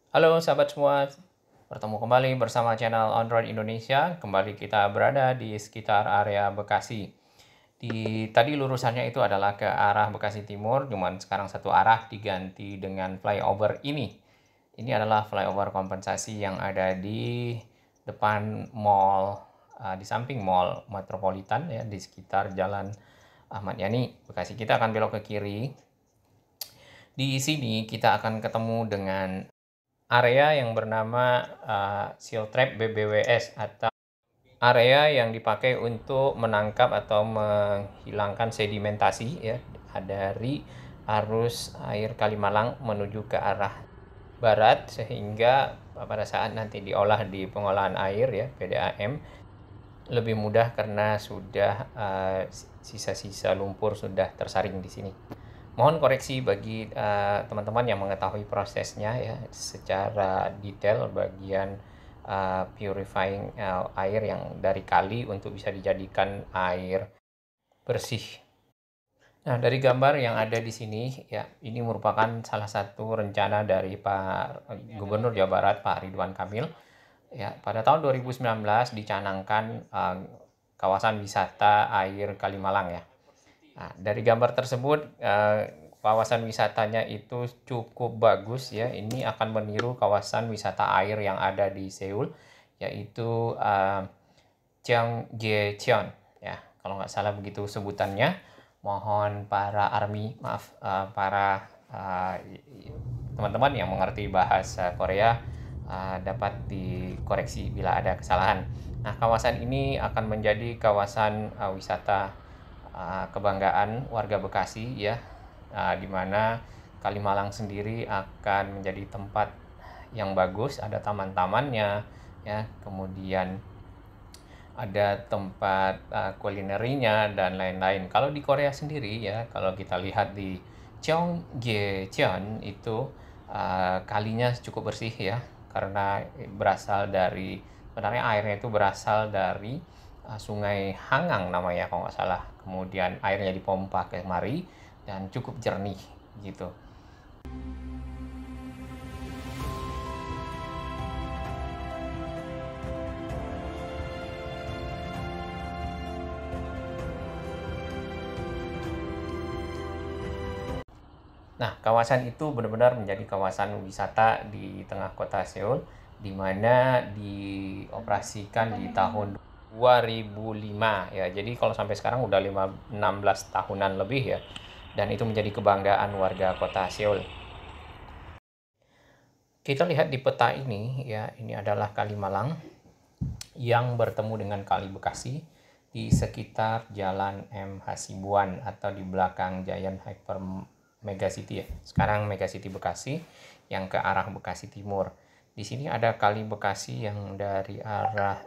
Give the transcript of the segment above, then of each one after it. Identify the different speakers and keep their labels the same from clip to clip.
Speaker 1: Halo sahabat semua, bertemu kembali bersama channel On-Road Indonesia. Kembali kita berada di sekitar area Bekasi. Tadi lurusannya itu adalah ke arah Bekasi Timur, cuman sekarang satu arah diganti dengan flyover ini. Ini adalah flyover kompensasi yang ada di depan mall, di samping mall Metropolitan ya, di sekitar Jalan Ahmad Yani, Bekasi. Kita akan belok ke kiri. Di sini kita akan ketemu dengan area yang bernama Seal Trap BBWS atau area yang dipakai untuk menangkap atau menghilangkan sedimentasi ya dari arus air Kalimalang menuju ke arah barat, sehingga pada saat nanti diolah di pengolahan air ya PDAM lebih mudah karena sudah sisa-sisa lumpur sudah tersaring di sini. Mohon koreksi bagi teman-teman yang mengetahui prosesnya ya secara detail bagian purifying air yang dari kali untuk bisa dijadikan air bersih. Nah, dari gambar yang ada di sini ya, ini merupakan salah satu rencana dari Pak Gubernur Jawa Barat Pak Ridwan Kamil. Ya, pada tahun 2019 dicanangkan kawasan wisata air Kalimalang ya. Nah, dari gambar tersebut kawasan wisatanya itu cukup bagus ya. Ini akan meniru kawasan wisata air yang ada di Seoul, yaitu Cheongjecheon ya. Kalau nggak salah begitu sebutannya. Mohon para army, maaf para teman-teman yang mengerti bahasa Korea dapat dikoreksi bila ada kesalahan. Nah, kawasan ini akan menjadi kawasan wisata kebanggaan warga Bekasi ya, di mana Kalimalang sendiri akan menjadi tempat yang bagus, ada taman-tamannya ya, kemudian ada tempat kulinerinya dan lain-lain. Kalau di Korea sendiri ya, kalau kita lihat di Cheongjecheon itu kalinya cukup bersih ya, karena berasal dari, sebenarnya airnya itu berasal dari Sungai Hangang namanya kalau nggak salah. Kemudian airnya dipompa kemari dan cukup jernih gitu. Nah, kawasan itu benar-benar menjadi kawasan wisata di tengah kota Seoul, di mana dioperasikan di tahun 2005 ya. Jadi kalau sampai sekarang udah 16 tahunan lebih ya. Dan itu menjadi kebanggaan warga kota Seoul. Kita lihat di peta ini ya, ini adalah Kalimalang yang bertemu dengan Kali Bekasi di sekitar Jalan M Hasibuan atau di belakang Giant Hyper Megacity ya. Sekarang Megacity Bekasi yang ke arah Bekasi Timur. Di sini ada Kali Bekasi yang dari arah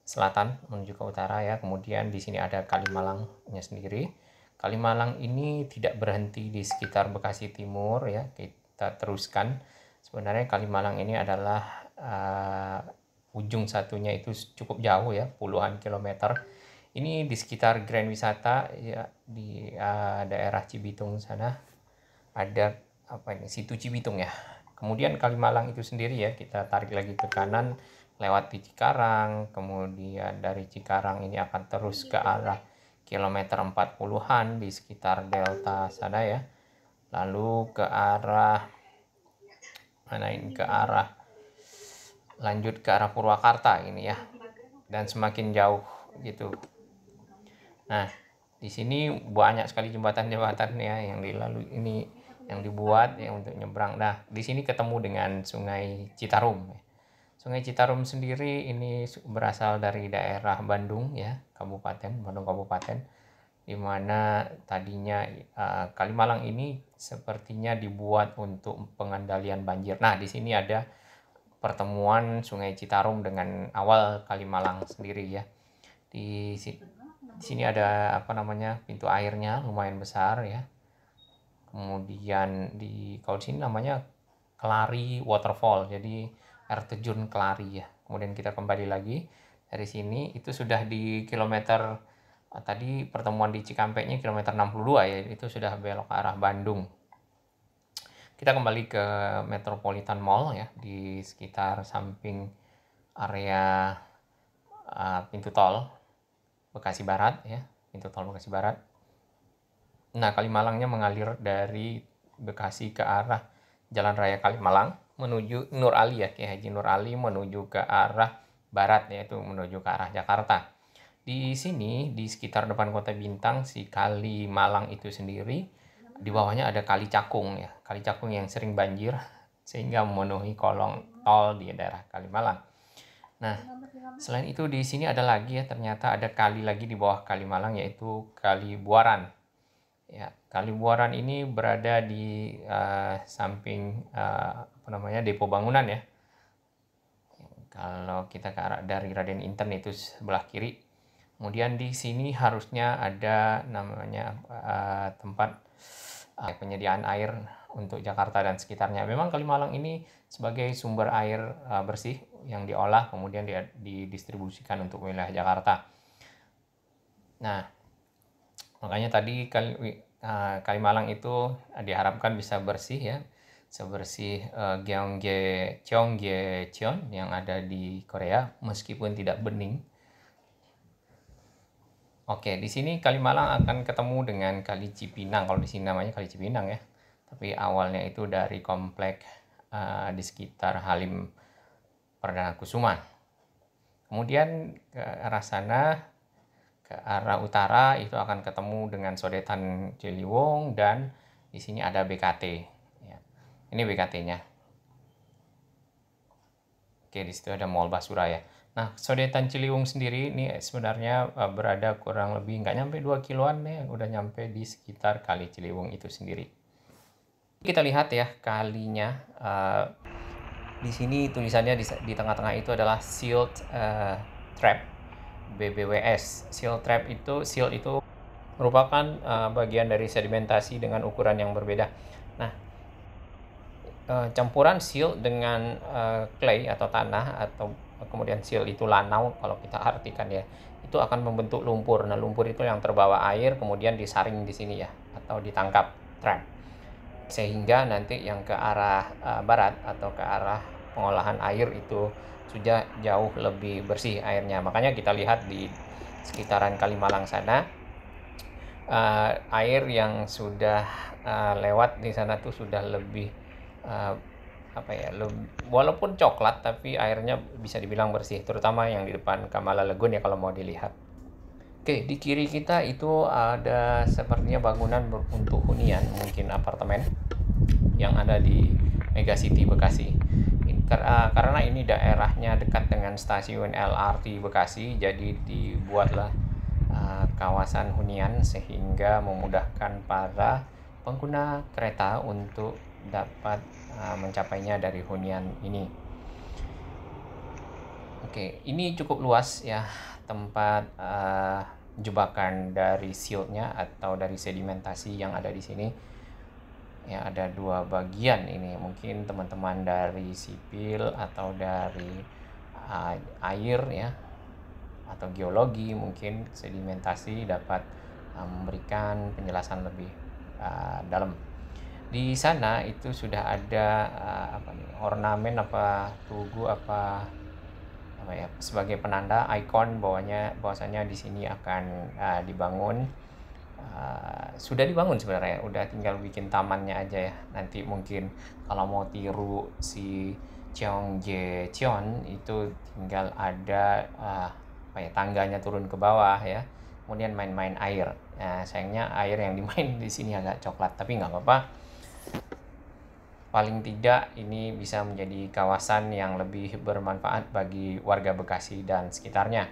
Speaker 1: selatan menuju ke utara ya. Kemudian di sini ada Kalimalangnya sendiri. Kalimalang ini tidak berhenti di sekitar Bekasi Timur ya. Kita teruskan. Sebenarnya Kalimalang ini adalah ujung satunya itu cukup jauh ya, puluhan kilometer. Ini di sekitar Grand Wisata ya, di daerah Cibitung sana ada apa ini, Situ Cibitung ya. Kemudian Kalimalang itu sendiri ya, kita tarik lagi ke kanan lewat di Cikarang, kemudian dari Cikarang ini akan terus ke arah kilometer 40-an di sekitar Delta sana ya. Lalu ke arah mana ini, ke arah lanjut ke arah Purwakarta ini ya. Dan semakin jauh gitu. Nah, di sini banyak sekali jembatan-jembatan ya yang dilalui ini, yang dibuat ya untuk nyebrang. Nah, di sini ketemu dengan Sungai Citarum. Sungai Citarum sendiri ini berasal dari daerah Bandung ya, Bandung Kabupaten, di mana tadinya Kalimalang ini sepertinya dibuat untuk pengendalian banjir. Nah, di sini ada pertemuan Sungai Citarum dengan awal Kalimalang sendiri ya. Di sini ada apa namanya, pintu airnya lumayan besar ya. Kemudian kalau di sini namanya Kelari Waterfall, jadi air terjun Kelari ya. Kemudian kita kembali lagi dari sini, itu sudah di kilometer tadi pertemuan di Cikampeknya kilometer 62 ya, itu sudah belok ke arah Bandung. Kita kembali ke Metropolitan Mall ya, di sekitar samping area pintu tol Bekasi Barat ya, pintu tol Bekasi Barat. Nah, Kalimalangnya mengalir dari Bekasi ke arah Jalan Raya Kalimalang menuju Nur Ali ya, Kiai Haji Nur Ali menuju ke arah barat, yaitu menuju ke arah Jakarta. Di sini, di sekitar depan Kota Bintang, si Kalimalang itu sendiri, di bawahnya ada Kali Cakung ya, Kali Cakung yang sering banjir sehingga memenuhi kolong tol di daerah Kalimalang. Nah, selain itu di sini ada lagi ya, ternyata ada kali lagi di bawah Kalimalang, yaitu Kali Buaran. Ya, Kali Buaran ini berada di samping Depo Bangunan ya. Kalau kita ke arah dari Raden Inten itu sebelah kiri. Kemudian di sini harusnya ada namanya tempat penyediaan air untuk Jakarta dan sekitarnya. Memang Kalimalang ini sebagai sumber air bersih yang diolah kemudian didistribusikan untuk wilayah Jakarta. Nah, makanya tadi Kalimalang itu diharapkan bisa bersih ya, sebersih Gyeonggi-cheon yang ada di Korea meskipun tidak bening. Oke, di sini Kalimalang akan ketemu dengan Kali Cipinang. Kalau di sini namanya Kali Cipinang ya. Tapi awalnya itu dari komplek di sekitar Halim Perdana Kusuma. Kemudian ke arah sana, ke arah utara itu akan ketemu dengan Sodetan Ciliwung dan di sini ada BKT. Ya. Ini BKT-nya. Oke, di situ ada Mall Basura ya. Nah, Sodetan Ciliwung sendiri ini sebenarnya berada kurang lebih nggak nyampe 2 kiloan nih, udah nyampe di sekitar Kali Ciliwung itu sendiri. Kita lihat ya kalinya. Di sini tulisannya di tengah-tengah itu adalah Silt Trap BBWS. Silt itu merupakan bagian dari sedimentasi dengan ukuran yang berbeda. Nah, campuran silt dengan clay atau tanah atau kemudian silt itu lanau kalau kita artikan ya, itu akan membentuk lumpur. Nah, lumpur itu yang terbawa air kemudian disaring di sini ya atau ditangkap trap, sehingga nanti yang ke arah barat atau ke arah pengolahan air itu sudah jauh lebih bersih airnya. Makanya kita lihat di sekitaran Kalimalang sana air yang sudah lewat di sana tuh sudah lebih walaupun coklat tapi airnya bisa dibilang bersih, terutama yang di depan Kamala Lagoon ya kalau mau dilihat. Oke, di kiri kita itu ada sepertinya bangunan untuk hunian, mungkin apartemen yang ada di Mega City Bekasi. Karena ini daerahnya dekat dengan stasiun LRT Bekasi, jadi dibuatlah kawasan hunian sehingga memudahkan para pengguna kereta untuk dapat mencapainya dari hunian ini. Oke, ini cukup luas ya tempat jebakan dari siltnya atau dari sedimentasi yang ada di sini. Ya, ada 2 bagian ini. Mungkin teman-teman dari sipil atau dari air ya atau geologi mungkin sedimentasi dapat memberikan penjelasan lebih dalam. Di sana itu sudah ada ornamen tugu sebagai penanda ikon bahwasanya di sini akan dibangun. Sudah dibangun sebenarnya, udah tinggal bikin tamannya aja ya. Nanti mungkin kalau mau tiru si Gyeonggi-cheon itu tinggal ada tangganya turun ke bawah ya, kemudian main-main air. Sayangnya air yang dimain di sini agak coklat, tapi nggak apa-apa. Paling tidak ini bisa menjadi kawasan yang lebih bermanfaat bagi warga Bekasi dan sekitarnya.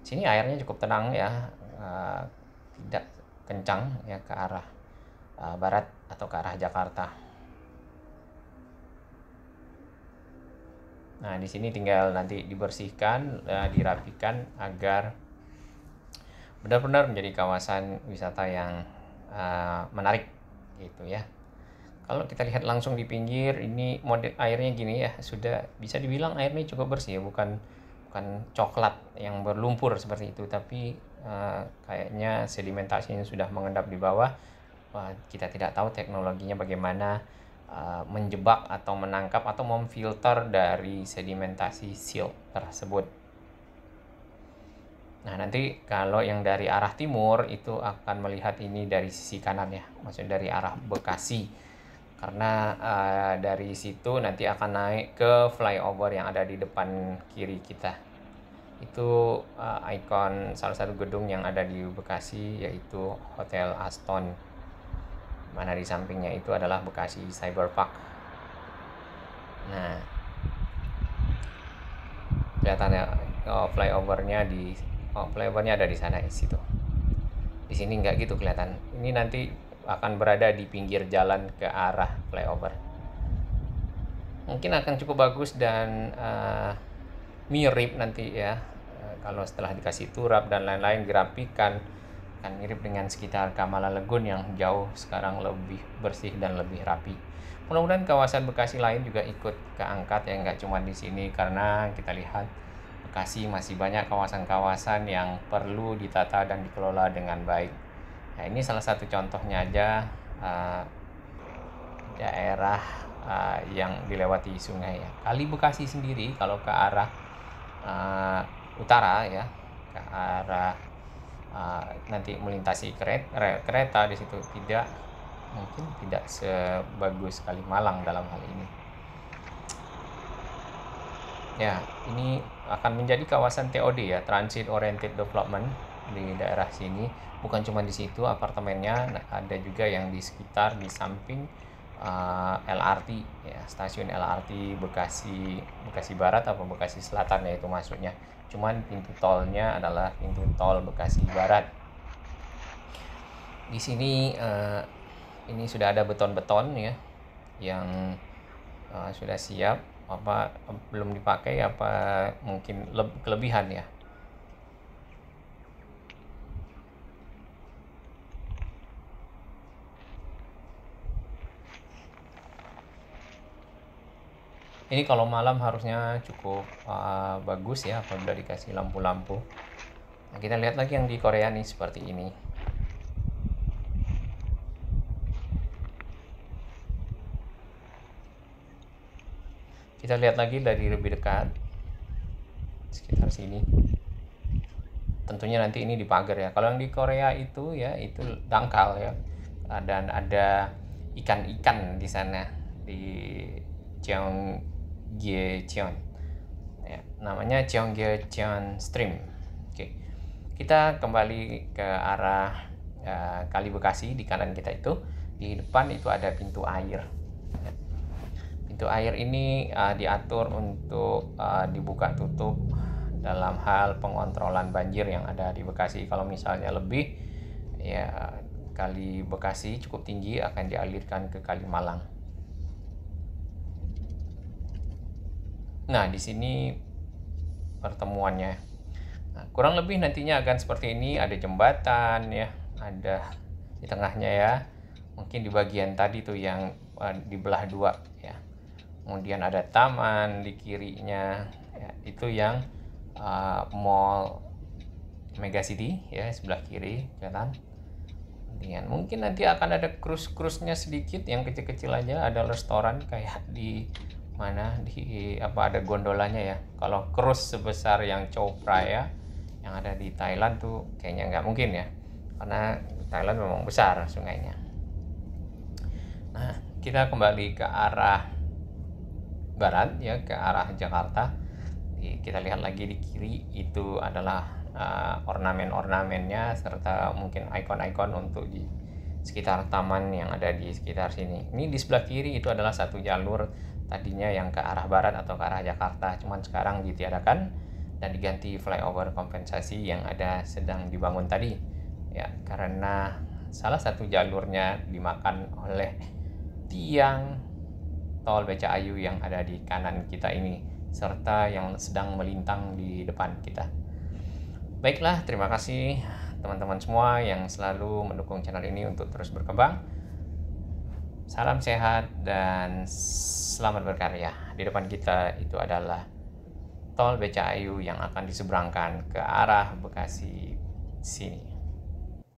Speaker 1: Sini airnya cukup tenang ya, tidak kencang ya ke arah barat atau ke arah Jakarta. Nah, di sini tinggal nanti dibersihkan, dirapikan agar benar-benar menjadi kawasan wisata yang menarik gitu ya. Kalau kita lihat langsung di pinggir, ini model airnya gini ya, sudah bisa dibilang airnya cukup bersih ya, bukan coklat yang berlumpur seperti itu, tapi kayaknya sedimentasinya sudah mengendap di bawah. Kita tidak tahu teknologinya bagaimana, menjebak atau menangkap atau memfilter dari sedimentasi silt tersebut. Nah, nanti kalau yang dari arah timur itu akan melihat ini dari sisi kanan ya, maksudnya dari arah Bekasi. Karena dari situ nanti akan naik ke flyover yang ada di depan kiri kita. Itu ikon salah satu gedung yang ada di Bekasi, yaitu Hotel Aston. Mana di sampingnya itu adalah Bekasi Cyberpark. Nah, kelihatannya flyovernya ada di sana, di situ. Di sini nggak gitu kelihatan. Ini nanti akan berada di pinggir jalan ke arah flyover. Mungkin akan cukup bagus dan mirip nanti ya, kalau setelah dikasih turap dan lain-lain dirapikan, akan mirip dengan sekitar Kamala Lagoon yang jauh sekarang lebih bersih dan lebih rapi. Mudah-mudahan kawasan Bekasi lain juga ikut keangkat ya, nggak cuma di sini, karena kita lihat Bekasi masih banyak kawasan-kawasan yang perlu ditata dan dikelola dengan baik. Nah, ini salah satu contohnya aja, daerah yang dilewati sungai ya. Kali Bekasi sendiri kalau ke arah utara ya, ke arah nanti melintasi kereta di situ mungkin tidak sebagus Kalimalang dalam hal ini. Ya, ini akan menjadi kawasan TOD ya, Transit Oriented Development di daerah sini. Bukan cuma di situ apartemennya, ada juga yang di sekitar, di samping LRT ya, stasiun LRT Bekasi Barat atau Bekasi Selatan ya itu maksudnya. Cuman pintu tolnya adalah pintu tol Bekasi Barat. Di sini ini sudah ada beton-beton ya yang sudah siap, apa belum dipakai, apa mungkin kelebihan ya. Ini kalau malam harusnya cukup bagus ya apabila dikasih lampu-lampu. Nah, kita lihat lagi yang di Korea nih seperti ini. Kita lihat lagi dari lebih dekat, sekitar sini. Tentunya nanti ini dipagar ya. Kalau yang di Korea itu ya, itu dangkal ya. Dan ada ikan-ikan di sana, di Cheonggyecheon. Ya, namanya Cheonggyecheon Stream. Oke. Kita kembali ke arah Kali Bekasi di kanan kita itu. Di depan itu ada pintu air. Pintu air ini diatur untuk dibuka tutup dalam hal pengontrolan banjir yang ada di Bekasi. Kalau misalnya lebih ya, Kali Bekasi cukup tinggi akan dialirkan ke Kalimalang. Nah, di sini pertemuannya. Nah, kurang lebih nantinya akan seperti ini, ada jembatan ya, ada di tengahnya ya. Mungkin di bagian tadi tuh yang dibelah dua ya. Kemudian ada taman di kirinya ya, itu yang mall Mega City ya, sebelah kiri kanan. Kemudian mungkin nanti akan ada cruise-nya sedikit yang kecil-kecil aja, ada restoran kayak di mana di ada gondolanya ya. Kalau cruise sebesar yang Chow Phraya yang ada di Thailand tuh kayaknya nggak mungkin ya, karena Thailand memang besar sungainya. Nah, kita kembali ke arah barat ya, ke arah Jakarta. Kita lihat lagi di kiri itu adalah ornamen-ornamennya serta mungkin ikon-ikon untuk di sekitar taman yang ada di sekitar sini. Ini di sebelah kiri itu adalah satu jalur tadinya yang ke arah barat atau ke arah Jakarta, cuman sekarang ditiadakan dan diganti flyover kompensasi yang ada sedang dibangun tadi ya, karena salah satu jalurnya dimakan oleh tiang tol BCAYU yang ada di kanan kita ini, serta yang sedang melintang di depan kita. Baiklah, terima kasih teman-teman semua yang selalu mendukung channel ini untuk terus berkembang. Salam sehat dan selamat berkarya. Di depan kita itu adalah tol BCAYU yang akan diseberangkan ke arah Bekasi sini.